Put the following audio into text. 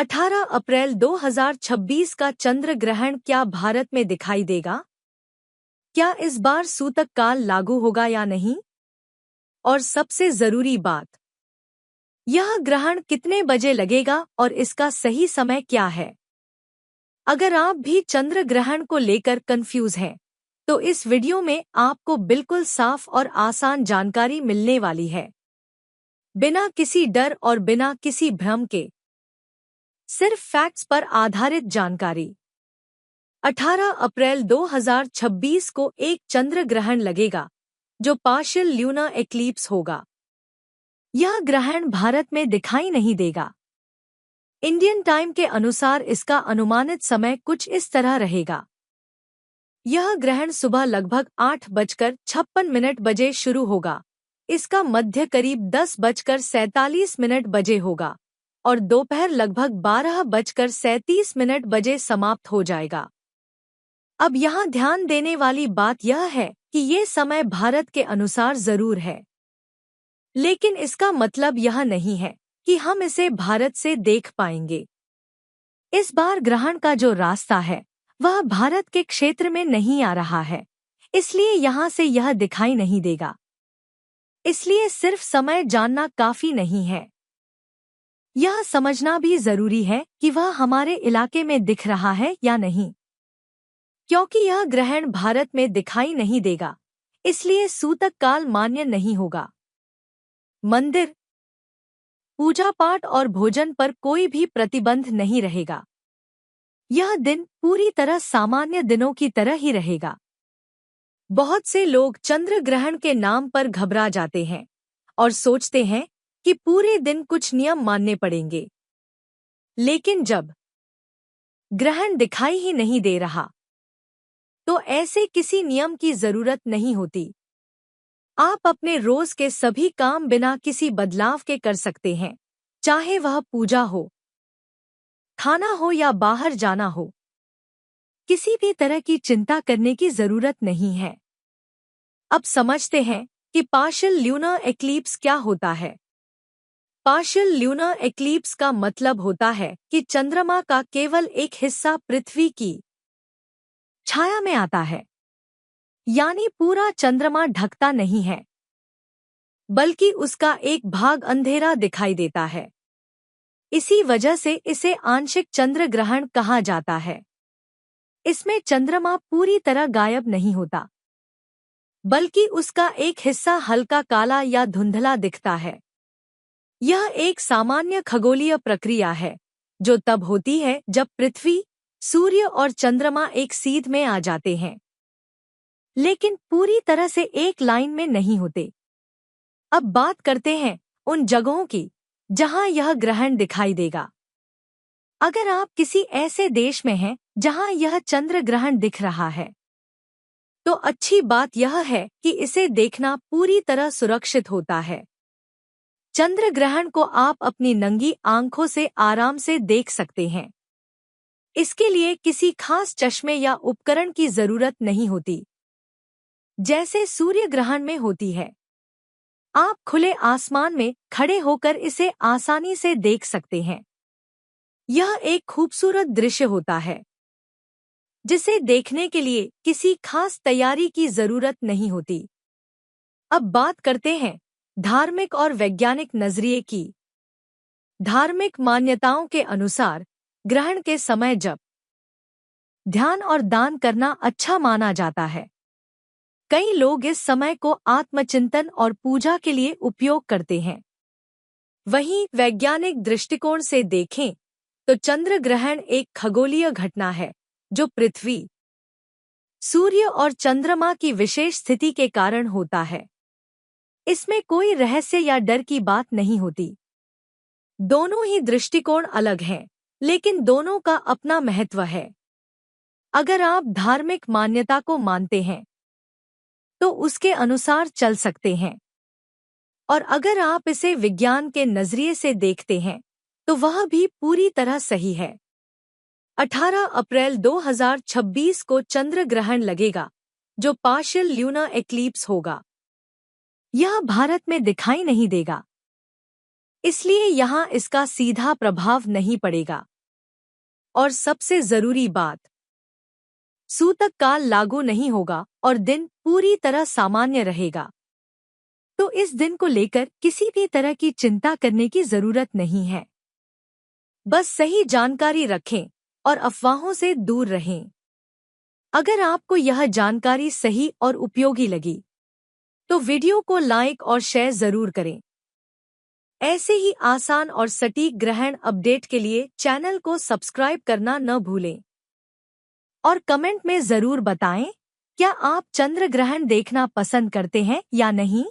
18 अप्रैल 2026 का चंद्र ग्रहण क्या भारत में दिखाई देगा? क्या इस बार सूतक काल लागू होगा या नहीं? और सबसे जरूरी बात, यह ग्रहण कितने बजे लगेगा और इसका सही समय क्या है? अगर आप भी चंद्र ग्रहण को लेकर कंफ्यूज हैं, तो इस वीडियो में आपको बिल्कुल साफ और आसान जानकारी मिलने वाली है, बिना किसी डर और बिना किसी भ्रम के। सिर्फ फैक्ट्स पर आधारित जानकारी। 18 अप्रैल 2026 को एक चंद्र ग्रहण लगेगा, जो पार्शियल ल्यूनर एक्लिप्स होगा। यह ग्रहण भारत में दिखाई नहीं देगा। इंडियन टाइम के अनुसार इसका अनुमानित समय कुछ इस तरह रहेगा। यह ग्रहण सुबह लगभग 8:56 बजे शुरू होगा। इसका मध्य करीब 10:47 बजे होगा और दोपहर लगभग 12:37 बजे समाप्त हो जाएगा। अब यहाँ ध्यान देने वाली बात यह है कि ये समय भारत के अनुसार जरूर है, लेकिन इसका मतलब यह नहीं है कि हम इसे भारत से देख पाएंगे। इस बार ग्रहण का जो रास्ता है वह भारत के क्षेत्र में नहीं आ रहा है, इसलिए यहाँ से यह दिखाई नहीं देगा। इसलिए सिर्फ समय जानना काफी नहीं है, यह समझना भी जरूरी है कि वह हमारे इलाके में दिख रहा है या नहीं। क्योंकि यह ग्रहण भारत में दिखाई नहीं देगा, इसलिए सूतक काल मान्य नहीं होगा। मंदिर, पूजा पाठ और भोजन पर कोई भी प्रतिबंध नहीं रहेगा। यह दिन पूरी तरह सामान्य दिनों की तरह ही रहेगा। बहुत से लोग चंद्र ग्रहण के नाम पर घबरा जाते हैं और सोचते हैं कि पूरे दिन कुछ नियम मानने पड़ेंगे। लेकिन जब ग्रहण दिखाई ही नहीं दे रहा, तो ऐसे किसी नियम की जरूरत नहीं होती। आप अपने रोज के सभी काम बिना किसी बदलाव के कर सकते हैं, चाहे वह पूजा हो, खाना हो या बाहर जाना हो। किसी भी तरह की चिंता करने की जरूरत नहीं है। अब समझते हैं कि पार्शियल ल्यूनर एक्लिप्स क्या होता है। पार्शियल ल्यूनर एक्लिप्स का मतलब होता है कि चंद्रमा का केवल एक हिस्सा पृथ्वी की छाया में आता है, यानी पूरा चंद्रमा ढकता नहीं है, बल्कि उसका एक भाग अंधेरा दिखाई देता है। इसी वजह से इसे आंशिक चंद्र ग्रहण कहा जाता है। इसमें चंद्रमा पूरी तरह गायब नहीं होता, बल्कि उसका एक हिस्सा हल्का काला या धुंधला दिखता है। यह एक सामान्य खगोलीय प्रक्रिया है जो तब होती है जब पृथ्वी, सूर्य और चंद्रमा एक सीध में आ जाते हैं, लेकिन पूरी तरह से एक लाइन में नहीं होते। अब बात करते हैं उन जगहों की जहां यह ग्रहण दिखाई देगा। अगर आप किसी ऐसे देश में हैं जहां यह चंद्र ग्रहण दिख रहा है, तो अच्छी बात यह है कि इसे देखना पूरी तरह सुरक्षित होता है। चंद्र ग्रहण को आप अपनी नंगी आंखों से आराम से देख सकते हैं। इसके लिए किसी खास चश्मे या उपकरण की जरूरत नहीं होती, जैसे सूर्य ग्रहण में होती है। आप खुले आसमान में खड़े होकर इसे आसानी से देख सकते हैं। यह एक खूबसूरत दृश्य होता है, जिसे देखने के लिए किसी खास तैयारी की जरूरत नहीं होती। अब बात करते हैं धार्मिक और वैज्ञानिक नजरिए की। धार्मिक मान्यताओं के अनुसार ग्रहण के समय जप, ध्यान और दान करना अच्छा माना जाता है। कई लोग इस समय को आत्मचिंतन और पूजा के लिए उपयोग करते हैं। वहीं वैज्ञानिक दृष्टिकोण से देखें तो चंद्र ग्रहण एक खगोलीय घटना है जो पृथ्वी, सूर्य और चंद्रमा की विशेष स्थिति के कारण होता है। इसमें कोई रहस्य या डर की बात नहीं होती। दोनों ही दृष्टिकोण अलग हैं, लेकिन दोनों का अपना महत्व है। अगर आप धार्मिक मान्यता को मानते हैं, तो उसके अनुसार चल सकते हैं, और अगर आप इसे विज्ञान के नजरिए से देखते हैं, तो वह भी पूरी तरह सही है। 18 अप्रैल 2026 को चंद्र ग्रहण लगेगा, जो पार्शियल ल्यूनर एक्लिप्स होगा। यह भारत में दिखाई नहीं देगा। इसलिए यहाँ इसका सीधा प्रभाव नहीं पड़ेगा। और सबसे जरूरी बात, सूतक काल लागू नहीं होगा और दिन पूरी तरह सामान्य रहेगा। तो इस दिन को लेकर किसी भी तरह की चिंता करने की जरूरत नहीं है। बस सही जानकारी रखें और अफवाहों से दूर रहें। अगर आपको यह जानकारी सही और उपयोगी लगी तो वीडियो को लाइक और शेयर जरूर करें। ऐसे ही आसान और सटीक ग्रहण अपडेट के लिए चैनल को सब्सक्राइब करना न भूलें। और कमेंट में जरूर बताएं, क्या आप चंद्र ग्रहण देखना पसंद करते हैं या नहीं।